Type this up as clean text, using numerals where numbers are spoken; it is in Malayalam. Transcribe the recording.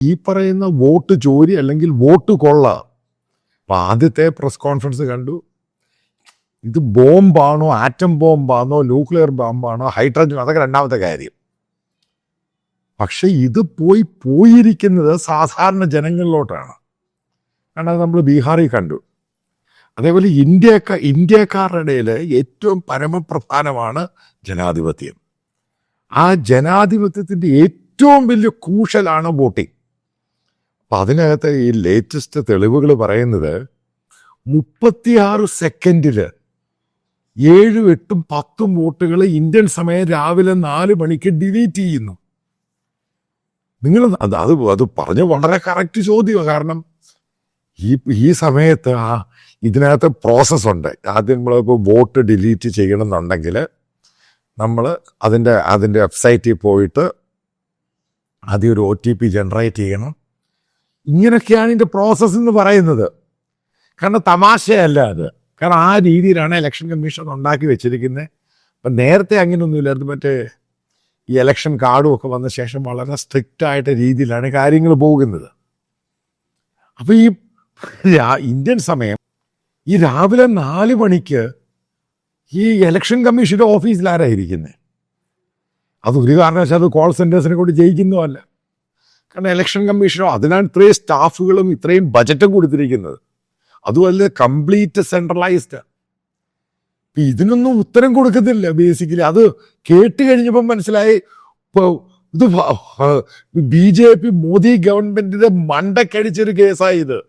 ഈ പറയുന്ന വോട്ട് ചോരി അല്ലെങ്കിൽ വോട്ട് കൊള്ള. അപ്പൊ ആദ്യത്തെ പ്രസ് കോൺഫറൻസ് കണ്ടു, ഇത് ബോംബാണോ, ആറ്റം ബോംബാണോ, ന്യൂക്ലിയർ ബോംബാണോ, ഹൈഡ്രജൻ, അതൊക്കെ രണ്ടാമത്തെ കാര്യം. പക്ഷെ ഇത് പോയിരിക്കുന്നത് സാധാരണ ജനങ്ങളിലോട്ടാണ്. കാരണം നമ്മൾ ബീഹാറിൽ കണ്ടു. അതേപോലെ ഇന്ത്യക്കാരുടെ ഇടയിൽ ഏറ്റവും പരമപ്രധാനമാണ് ജനാധിപത്യം. ആ ജനാധിപത്യത്തിൻ്റെ ഏറ്റവും വലിയ ക്രൂഷ്യലാണ് വോട്ടിംഗ്. അപ്പം അതിനകത്ത് ഈ ലേറ്റസ്റ്റ് തെളിവുകൾ പറയുന്നത് 36 സെക്കൻഡിൽ 7, 8, 10 വോട്ടുകൾ ഇന്ത്യൻ സമയം രാവിലെ 4 മണിക്ക് ഡിലീറ്റ് ചെയ്യുന്നു. നിങ്ങൾ അത് പറഞ്ഞ വളരെ കറക്റ്റ് ചോദ്യമാണ്. കാരണം ഈ സമയത്ത് ഇതിനകത്ത് പ്രോസസ്സുണ്ട്. ആദ്യം നമ്മളിപ്പോൾ വോട്ട് ഡിലീറ്റ് ചെയ്യണമെന്നുണ്ടെങ്കിൽ നമ്മൾ അതിൻ്റെ വെബ്സൈറ്റിൽ പോയിട്ട് ആദ്യം ഒരു OTP ജനറേറ്റ് ചെയ്യണം. ഇങ്ങനെയൊക്കെയാണ് ഇതിൻ്റെ പ്രോസസ്സ് എന്ന് പറയുന്നത്. കാരണം തമാശയല്ല അത്. കാരണം ആ രീതിയിലാണ് ഇലക്ഷൻ കമ്മീഷൻ ഉണ്ടാക്കി വെച്ചിരിക്കുന്നത്. അപ്പം നേരത്തെ അങ്ങനെയൊന്നുമില്ലായിരുന്നു. മറ്റേ ഈ ഇലക്ഷൻ കാർഡും ഒക്കെ വന്ന ശേഷം വളരെ സ്ട്രിക്റ്റ് ആയിട്ട് രീതിയിലാണ് കാര്യങ്ങൾ പോകുന്നത്. അപ്പോൾ ഈ ഇന്ത്യൻ സമയം ഈ രാവിലെ 4 മണിക്ക് ഈ ഇലക്ഷൻ കമ്മീഷൻ്റെ ഓഫീസിലാരായിരിക്കുന്നത്? അതൊരു കാരണവശാൽ അത് കോൾ സെൻറ്റേഴ്സിനെ കൊണ്ട് ജയിക്കുന്നതല്ല. കാരണം ഇലക്ഷൻ കമ്മീഷനോ അതിനാണ് ഇത്രയും സ്റ്റാഫുകളും ഇത്രയും ബജറ്റും കൊടുത്തിരിക്കുന്നത്. അതുമല്ല കംപ്ലീറ്റ് സെൻട്രലൈസ്ഡ്. ഇപ്പം ഇതിനൊന്നും ഉത്തരം കൊടുക്കുന്നില്ല ബേസിക്കലി. അത് കേട്ട് കഴിഞ്ഞപ്പം മനസ്സിലായി ഇത് BJP മോദി ഗവൺമെന്റിന്റെ മണ്ടക്കടിച്ചൊരു കേസായി ഇത്.